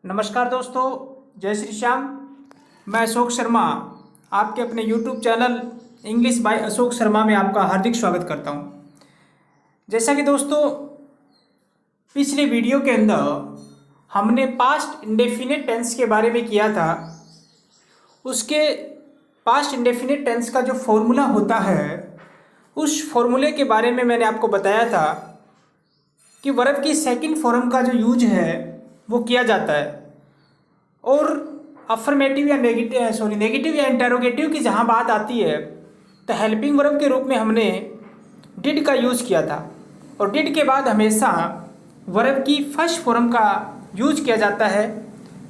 नमस्कार दोस्तों, जय श्री श्याम। मैं अशोक शर्मा आपके अपने YouTube channel English by Ashok Sharma में आपका हार्दिक स्वागत करता हूं। जैसा कि दोस्तों पिछले वीडियो के अंदर हमने पास्ट इंडेफिनिट टेंस के बारे में किया था। उसके पास्ट इंडेफिनिट टेंस का जो फॉर्मूला होता है उस फॉर्मूले के बारे में मैंने आपको बताया था कि वर्ब की सेकंड फॉर्म का जो यूज है वो किया जाता है और अफर्मेटिव या नेगेटिव या इंटरोगेटिव की जहाँ बात आती है तो हेल्पिंग वर्ब के रूप में हमने डिड का यूज़ किया था और डिड के बाद हमेशा वर्ब की फर्स्ट फॉर्म का यूज किया जाता है।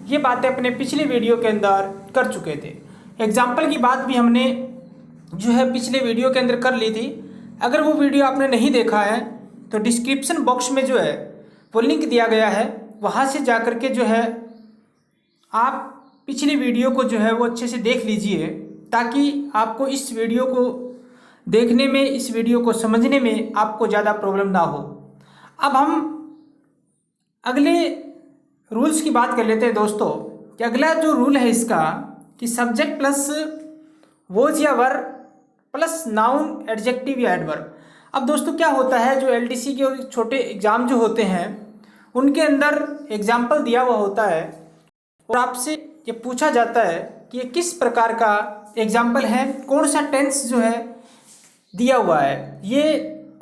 ये बातें अपने पिछले वीडियो के अंदर कर चुके थे। एग्जाम्पल की बात भी हमने जो है पिछले वीडियो के अंदर कर ली थी। अगर वो वीडियो आपने नहीं देखा है तो डिस्क्रिप्शन बॉक्स में जो है वो लिंक दिया गया है, वहाँ से जा कर के जो है आप पिछली वीडियो को जो है वो अच्छे से देख लीजिए ताकि आपको इस वीडियो को देखने में, इस वीडियो को समझने में आपको ज़्यादा प्रॉब्लम ना हो। अब हम अगले रूल्स की बात कर लेते हैं दोस्तों कि अगला जो रूल है इसका कि सब्जेक्ट प्लस वोज या वर्ब प्लस नाउन एडजेक्टिव या एडवर्ब। अब दोस्तों क्या होता है, जो एलडीसी के और छोटे एग्जाम जो होते हैं उनके अंदर एग्जाम्पल दिया हुआ होता है और आपसे ये पूछा जाता है कि ये किस प्रकार का एग्जाम्पल है, कौन सा टेंस जो है दिया हुआ है। ये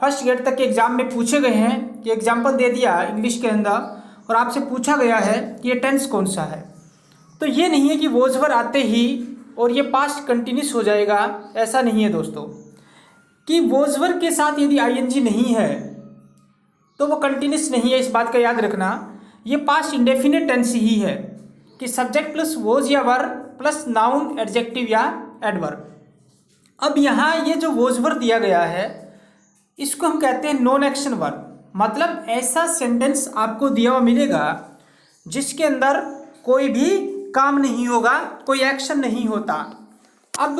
फर्स्ट ग्रेड तक के एग्जाम में पूछे गए हैं कि एग्जाम्पल दे दिया इंग्लिश के अंदर और आपसे पूछा गया है कि ये टेंस कौन सा है। तो ये नहीं है कि वोज वर्ब आते ही और ये पास्ट कंटिन्यूस हो जाएगा, ऐसा नहीं है दोस्तों। कि वोज वर्ब के साथ यदि आईएनजी नहीं है तो वो कंटिन्यूस नहीं है, इस बात का याद रखना। ये पास्ट इंडेफिनिट टेंस ही है कि सब्जेक्ट प्लस वोज या वर्ब प्लस नाउन एडजेक्टिव या एडवर्ब। अब यहाँ ये जो वोज वर्ब दिया गया है इसको हम कहते हैं नॉन एक्शन वर्ब। मतलब ऐसा सेंटेंस आपको दिया हुआ मिलेगा जिसके अंदर कोई भी काम नहीं होगा, कोई एक्शन नहीं होता। अब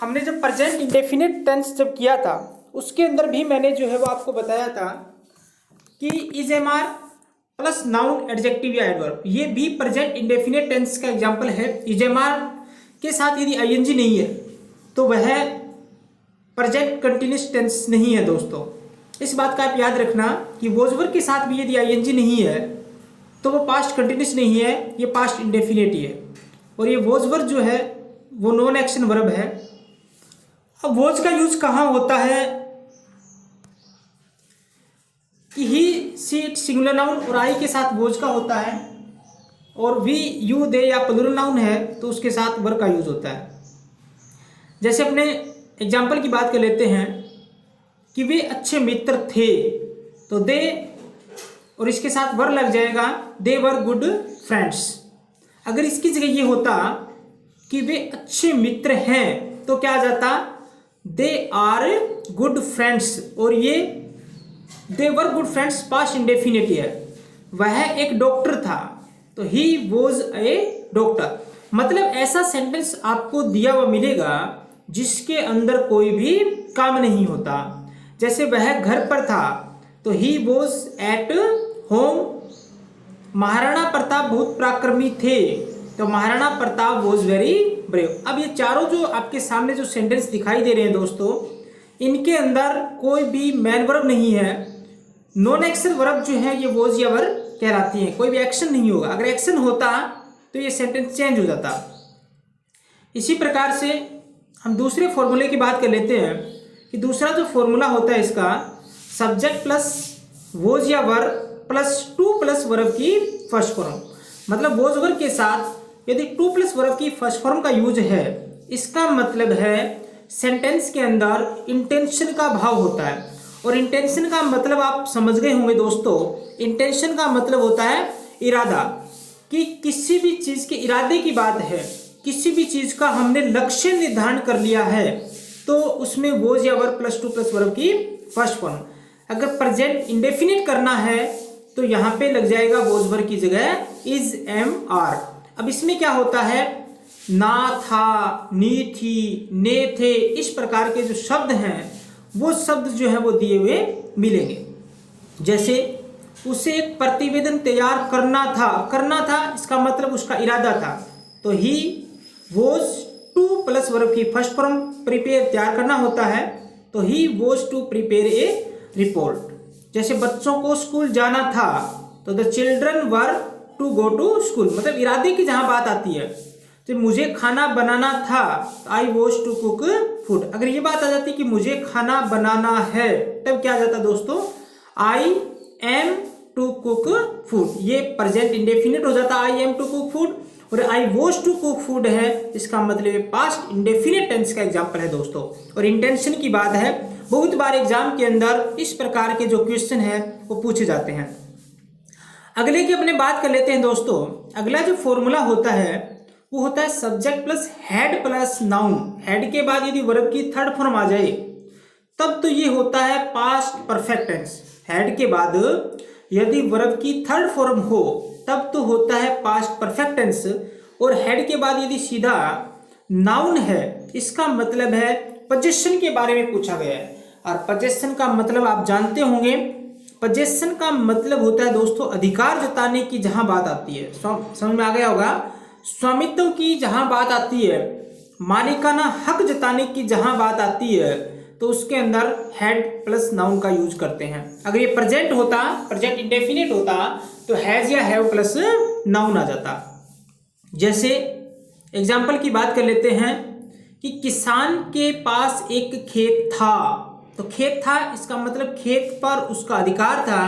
हमने जब प्रेजेंट इंडेफिनिट टेंस जब किया था उसके अंदर भी मैंने जो है वो आपको बताया था कि is am are plus noun adjective या एडवर्ब, ये भी प्रेजेंट इंडेफिनिट टेंस का एग्जांपल है। इज एम आर के साथ यदि आईएनजी नहीं है तो वह प्रेजेंट कंटिन्यूस टेंस नहीं है दोस्तों। इस बात का आप याद रखना कि वोज वर्ब के साथ भी यदि आईएनजी नहीं है तो वो पास्ट कंटिन्यूस नहीं है, ये पास्ट इंडेफिनिट ही है। और ये वोज वर्ब जो है वो नॉन एक्शन वर्ब है। अब वोज का यूज कहाँ होता है कि ही सी इट सिंगुलर नाउन और आई के साथ वोज का होता है और वी यू दे या प्लूरल नाउन है तो उसके साथ वर्ब का यूज होता है। जैसे अपने एग्जाम्पल की बात कर लेते हैं कि वे अच्छे मित्र थे तो दे और इसके साथ वर्ब लग जाएगा दे वर गुड फ्रेंड्स। अगर इसकी जगह ये होता कि वे अच्छे मित्र हैं तो क्या आ जाता, दे आर गुड फ्रेंड्स और ये they were good friends past indefinite है। वह एक डॉक्टर था तो ही वॉज ए डॉक्टर। मतलब ऐसा सेंटेंस आपको दिया हुआ मिलेगा जिसके अंदर कोई भी काम नहीं होता। जैसे वह घर पर था तो he was at home. Maharana Pratap बहुत पराक्रमी थे तो Maharana Pratap was very brave. अब ये चारों जो आपके सामने जो सेंटेंस दिखाई दे रहे हैं दोस्तों, इनके अंदर कोई भी मैन वर्ब नहीं है। नॉन एक्शन वर्ब जो है ये वॉज या वर्ब कहलाती है, कोई भी एक्शन नहीं होगा। अगर एक्शन होता तो ये सेंटेंस चेंज हो जाता। इसी प्रकार से हम दूसरे फॉर्मूले की बात कर लेते हैं कि दूसरा जो फॉर्मूला होता है इसका सब्जेक्ट प्लस वोज या verb plus two plus verb की फर्स्ट फॉर्म। मतलब वोज वर्ब के साथ यदि टू प्लस वर्ब की फर्स्ट फॉर्म का यूज है, इसका मतलब है सेंटेंस के अंदर इंटेंशन का भाव होता है। और इंटेंशन का मतलब आप समझ गए होंगे दोस्तों, इंटेंशन का मतलब होता है इरादा। कि किसी भी चीज़ के इरादे की बात है, किसी भी चीज़ का हमने लक्ष्य निर्धारण कर लिया है तो उसमें वोज या verb plus two plus verb की फर्स्ट फॉर्म। अगर प्रेजेंट इंडेफिनिट करना है तो यहाँ पे लग जाएगा वोज वर्ब की जगह इज एम आर। अब इसमें क्या होता है, ना था, नी थी, ने थे, इस प्रकार के जो शब्द हैं वो शब्द जो है वो दिए हुए मिलेंगे। जैसे उसे एक प्रतिवेदन तैयार करना था इसका मतलब उसका इरादा था। तो he was to plus verb की फर्स्ट फॉर्म प्रिपेयर तैयार करना होता है, तो he was to prepare a report. जैसे बच्चों को स्कूल जाना था, तो the children were to go to school, मतलब इरादे की जहां बात आती है, तो मुझे खाना बनाना था, I was to cook food. अगर ये बात आ जाती कि मुझे खाना बनाना है, तब क्या आ जाता दोस्तों, I am to cook food. ये प्रेजेंट इंडेफिनिट हो जाता, I am to cook food. और I was to cook food है, इसका मतलब पास्ट इंडेफिनिट टेंस का एग्जाम्पल है दोस्तों। और इंटेंशन की बात है, बहुत बार एग्जाम के अंदर इस प्रकार के जो क्वेश्चन है वो पूछे जाते हैं। अगले की अपने बात कर लेते हैं दोस्तों। अगला जो फॉर्मूला होता है वो होता है subject plus head plus noun. Head के बाद यदि वर्ब की थर्ड फॉर्म आ जाए तब तो ये होता है पास्ट परफेक्ट टेंस। हेड के बाद यदि वर्ब की थर्ड फॉर्म हो तब तो होता है पास्ट परफेक्ट टेंस। और हेड के बाद यदि सीधा नाउन है, इसका मतलब है पोजीशन के बारे में पूछा गया है। और पोजीशन का मतलब आप जानते होंगे, पोजीशन का मतलब होता है दोस्तों अधिकार जताने की जहां बात आती है। समझ में आ गया होगा। स्वामित्व की जहां बात आती है, मालिकाना हक जताने की जहां बात आती है, तो उसके अंदर हेड प्लस नाउन का यूज करते हैं। अगर ये प्रेजेंट होता, प्रेजेंट इंडेफिनिट होता, तो हैज या हैव प्लस नाउन आ जाता। जैसे एग्जाम्पल की बात कर लेते हैं कि किसान के पास एक खेत था। तो खेत था इसका मतलब खेत पर उसका अधिकार था।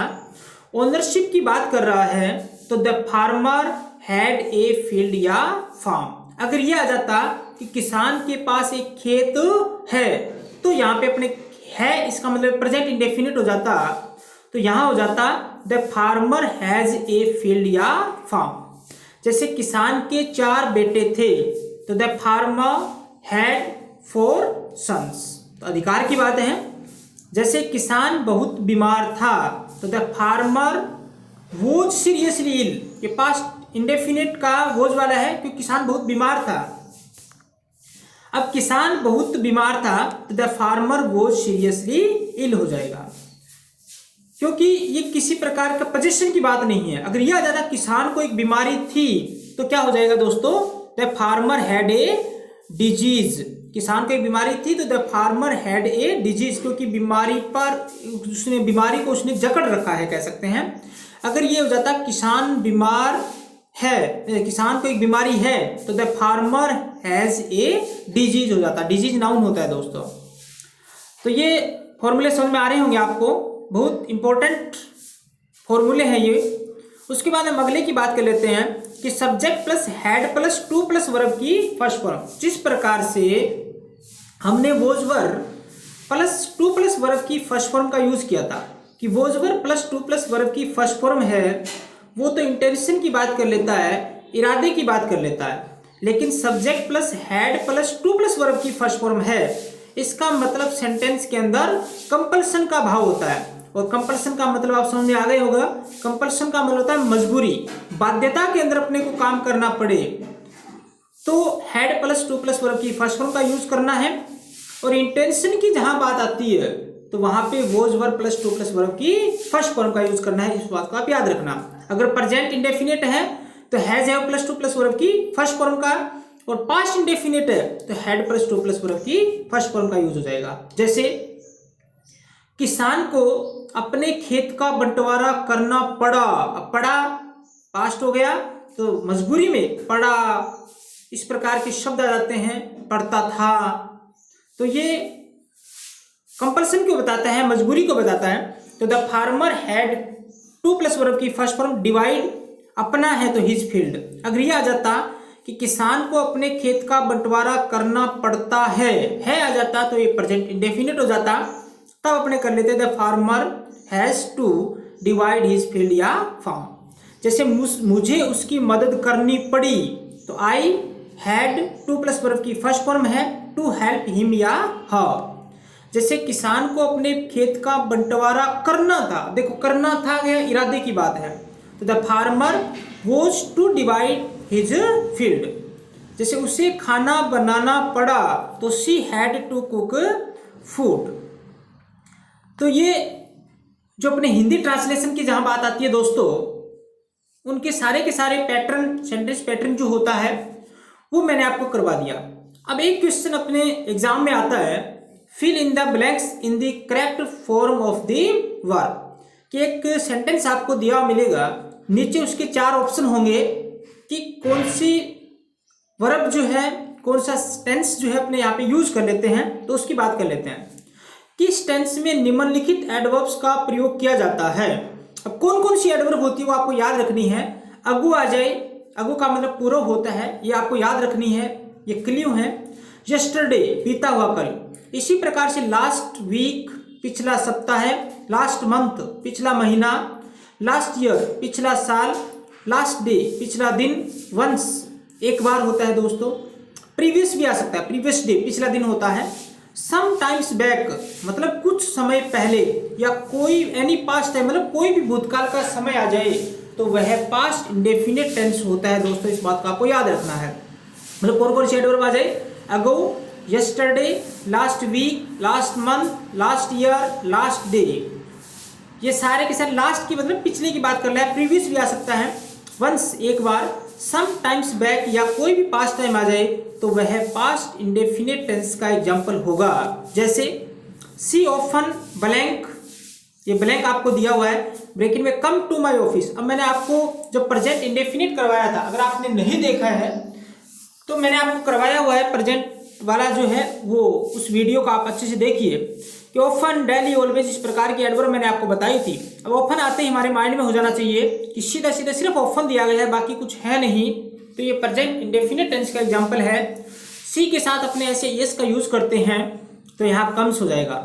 ओनरशिप की बात कर रहा है, तो the farmer had a field या फार्म। अगर ये आ जाता कि किसान के पास एक खेत है, तो यहाँ पे अपने है इसका मतलब प्रेजेंट इंडेफिनिट हो जाता, तो यहाँ हो जाता the farmer has a field या फार्म। जैसे किसान के 4 बेटे थे, तो द फार्मर हैड 4 सन्स। तो अधिकार की बात है। जैसे किसान बहुत बीमार था, तो the farmer was seriously ill. ये पास्ट इंडेफिनिट का वॉज वाला है क्योंकि किसान बहुत बीमार था। अब किसान बहुत बीमार था, तो the farmer was seriously ill हो जाएगा, क्योंकि ये किसी प्रकार का पोजीशन की बात नहीं है। अगर यह आ जाता किसान को एक बीमारी थी, तो क्या हो जाएगा दोस्तों, the farmer had a disease. किसान को एक बीमारी थी, तो the farmer had a disease, क्योंकि बीमारी को उसने जकड़ रखा है, कह सकते हैं। अगर ये हो जाता किसान बीमार है, किसान को एक बीमारी है, तो the farmer has a disease हो जाता। डिजीज नाउन होता है दोस्तों। तो ये फॉर्मूले समझ में आ रहे होंगे आपको, बहुत इंपॉर्टेंट फॉर्मूले हैं ये। उसके बाद हम अगले की बात कर लेते हैं कि subject plus head plus two plus verb की फर्स्ट फॉर्म। जिस प्रकार से हमने was verb plus two plus verb की फर्स्ट फॉर्म का यूज किया था कि was verb plus two plus verb की फर्स्ट फॉर्म है, वो तो इंटेंशन की बात कर लेता है, इरादे की बात कर लेता है। लेकिन subject plus head plus two plus verb की फर्स्ट फॉर्म है, इसका मतलब सेंटेंस के अंदर कंपल्सन का भाव होता है। और कंपल्सन का मतलब आप समझ में आ गए होगा। कंपल्सन का मतलब होता है मजबूरी, बाध्यता के अंदर अपने को काम करना पड़े, तो head plus two plus verb की फर्स्ट फॉर्म का यूज करना है। और इंटेंशन की जहां बात आती है, तो वहां पे was verb plus two plus verb की फर्स्ट फॉर्म का यूज करना है। इस बात को आप याद रखना। अगर प्रेजेंट इंडेफिनिट है तो has have plus two plus verb की फर्स्ट फॉर्म का, और पास्ट इंडेफिनिट है तो had plus two plus verb की फर्स्ट फॉर्म का यूज हो जाएगा। जैसे किसान को अपने खेत का बंटवारा करना पड़ा। अब पड़ा पास्ट हो गया, तो मजबूरी में पड़ा, इस प्रकार के शब्द आ जाते हैं। पढ़ता था, तो ये कंपल्सन को बताता है, मजबूरी को बताता है। तो the farmer had to plus verb की फर्स्ट फॉर्म डिवाइड, अपना है तो हिज फील्ड। अगर यह आ जाता कि किसान को अपने खेत का बंटवारा करना पड़ता है आ जाता, तो ये प्रेजेंट इंडेफिनिट हो जाता। तब अपने कर लेते the farmer has to divide his field या फार्म। जैसे मुझे उसकी मदद करनी पड़ी, तो I had to plus verb की फर्स्ट फॉर्म है टू हेल्प हिम या हर। जैसे किसान को अपने खेत का बंटवारा करना था, देखो करना था यह इरादे की बात है, तो the farmer was to divide his field. जैसे उसे खाना बनाना पड़ा, तो she had to cook food. तो ये जो अपने हिंदी ट्रांसलेशन की जहां बात आती है दोस्तों, उनके सारे के सारे पैटर्न, सेंटेंस पैटर्न जो होता है वो मैंने आपको करवा दिया। अब एक क्वेश्चन अपने एग्जाम में आता है, fill in the blanks in the correct form of the verb, कि एक सेंटेंस आपको दिया मिलेगा, नीचे उसके 4 ऑप्शन होंगे कि कौन सी वर्ब जो है, कौन सा टेंस जो है अपने यहाँ पे यूज कर लेते हैं। तो उसकी बात कर लेते हैं, किस टेंस में निम्नलिखित एडवर्ब्स का प्रयोग किया जाता है। अब कौन कौन सी एडवर्ब होती है वो आपको याद रखनी है। अगु आ जाए, अगु का मतलब पूर्व होता है, ये आपको याद रखनी है, ये क्ल्यू है। यस्टरडे बीता हुआ कल, इसी प्रकार से लास्ट वीक पिछला सप्ताह है, लास्ट मंथ पिछला महीना, लास्ट ईयर पिछला साल, लास्ट डे पिछला दिन, वंस एक बार होता है दोस्तों, प्रीवियस भी आ सकता है, प्रीवियस डे पिछला दिन होता है, सम टाइम्स बैक मतलब कुछ समय पहले, या कोई एनी पास्ट टाइम मतलब कोई भी भूतकाल का समय आ जाए तो वह पास्ट इंडेफिनिट टेंस होता है दोस्तों। इस बात का आपको याद रखना है। मतलब कौन कौन सी एडवर्ब आ जाए, ago, yesterday, last week, last month, last year, last day, ये सारे के सारे लास्ट की मतलब पिछले की बात कर रहा है। प्रीवियस भी आ सकता है, वंस एक बार, सम टाइम्स बैक या कोई भी पास्ट टाइम आ जाए तो वह पास्ट इंडेफिनिट टेंस का एग्जाम्पल होगा। जैसे सी ऑफन ब्लैंक, ये ब्लैंक आपको दिया हुआ है, ब्रेकिंग में कम टू माई ऑफिस। अब मैंने आपको जो प्रेजेंट इंडेफिनिट करवाया था, अगर आपने नहीं देखा है तो मैंने आपको करवाया हुआ है प्रेजेंट वाला जो है वो, उस वीडियो को आप अच्छे से देखिए कि ऑफन, डेली, ऑलवेज, इस प्रकार की एडवर्ब मैंने आपको बताई थी। अब ऑफन आते ही हमारे माइंड में हो जाना चाहिए कि सीधा सीधा सिर्फ ऑफन दिया गया है, बाकी कुछ है नहीं, तो ये प्रेजेंट इंडेफिनिट टेंस का एग्जांपल है। सी के साथ अपने ऐसे यस का यूज करते हैं तो यहाँ कम्स हो जाएगा।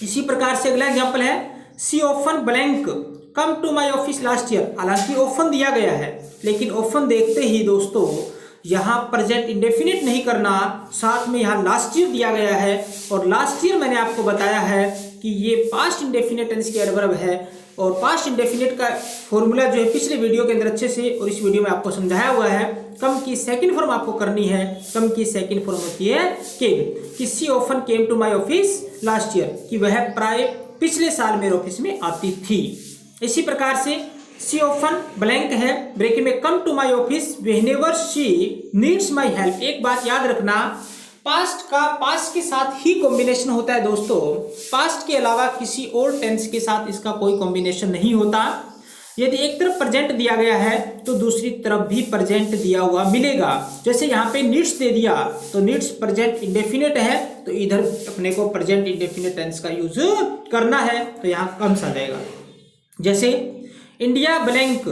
इसी प्रकार से अगला एग्जांपल है, she often blank come to my office last year. हालांकि ऑफन दिया गया है, लेकिन ऑफन देखते ही दोस्तों यहाँ प्रेजेंट इंडेफिनिट नहीं करना, साथ में यहाँ लास्ट ईयर दिया गया है, और लास्ट ईयर मैंने आपको बताया है कि ये पास्ट इंडेफिनिट टेंस की एडवर्ब है। और पास्ट इंडेफिनिट का फॉर्मूला जो है पिछले वीडियो के अंदर अच्छे से और इस वीडियो में आपको समझाया हुआ है। कम की सेकंड फॉर्म आपको करनी है, कम की सेकंड फॉर्म होती है केम, कि she often came to my office last year, कि वह प्राय पिछले साल मेरे ऑफिस में आती थी। इसी प्रकार से सी ऑफन ब्लैंक है, ब्रेकिंग में come to my office whenever she needs my help. एक बात याद रखना, पास्ट का पास्ट के साथ ही कॉम्बिनेशन होता है दोस्तों, पास्ट के अलावा किसी और टेंस के साथ इसका कोई कॉम्बिनेशन नहीं होता। यदि एक तरफ प्रेजेंट दिया गया है तो दूसरी तरफ भी प्रेजेंट दिया हुआ मिलेगा। जैसे यहाँ पे नीड्स दे दिया तो नीड्स प्रेजेंट इंडेफिनिट है, तो इधर अपने को प्रेजेंट इंडेफिनिट टेंस का यूज करना है, तो यहाँ कम्स आ जाएगा। जैसे इंडिया ब्लैंक,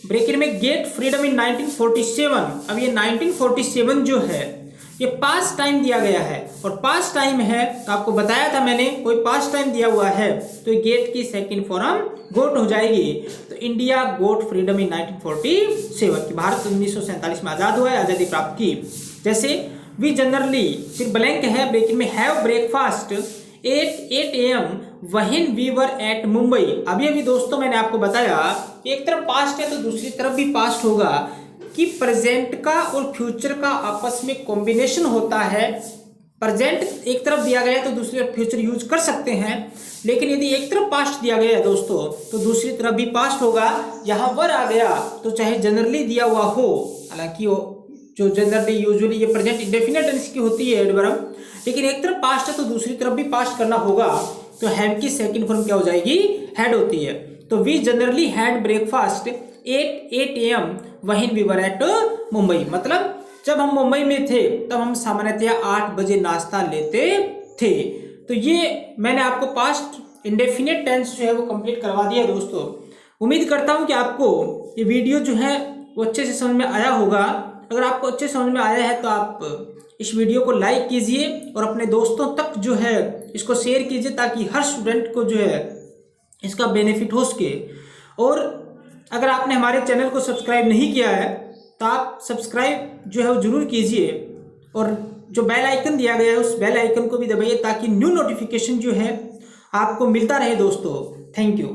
ब्रेकेट में गेट फ्रीडम इन 1947। अब ये 1947 जो है ये पास्ट टाइम दिया गया है, और पास्ट टाइम है तो आपको बताया था मैंने, कोई पास्ट टाइम दिया हुआ है तो गेट की सेकंड फॉर्म गोट हो जाएगी। तो इंडिया गोट फ्रीडम इन 1947, कि भारत 1947 में आज़ाद हुआ है, आज़ादी प्राप्त की। जैसे वी जनरली, फिर ब्लैंक है, ब्रेकेट में have breakfast 8 AM when we were at Mumbai. अभी अभी दोस्तों मैंने आपको बताया एक तरफ पास्ट है तो दूसरी तरफ भी पास्ट होगा, कि प्रेजेंट का और फ्यूचर का आपस में कॉम्बिनेशन होता है। प्रेजेंट एक तरफ दिया गया है तो दूसरी तरफ फ्यूचर यूज कर सकते हैं, लेकिन यदि एक तरफ पास्ट दिया गया है दोस्तों तो दूसरी तरफ भी पास्ट होगा। यहाँ वर आ गया तो चाहे जनरली दिया हुआ हो, हालांकि जो जनरली यूजुअली ये प्रेजेंट इंडेफिनिट टेंस की होती है एडवर्ब, लेकिन एक तरफ पास्ट है तो दूसरी तरफ भी पास्ट करना होगा, तो हैव की सेकंड फॉर्म क्या हो जाएगी, हैड होती है। तो we generally had breakfast 8 AM when we were at Mumbai, मतलब जब हम मुंबई में थे तब हम सामान्यतः 8 बजे नाश्ता लेते थे। तो ये मैंने आपको पास्ट इंडेफिनिट टेंस जो है वो कंप्लीट करवा दिया दोस्तों। उम्मीद करता हूँ कि आपको ये वीडियो जो है वो अच्छे से समझ में आया होगा। अगर आपको अच्छे समझ में आया है तो आप इस वीडियो को लाइक कीजिए और अपने दोस्तों तक जो है इसको शेयर कीजिए, ताकि हर स्टूडेंट को जो है इसका बेनिफिट हो सके। और अगर आपने हमारे चैनल को सब्सक्राइब नहीं किया है तो आप सब्सक्राइब जो है वो जरूर कीजिए, और जो बेल आइकन दिया गया है उस बेल आइकन को भी दबाइए, ताकि न्यू नोटिफिकेशन जो है आपको मिलता रहे दोस्तों। Thank you.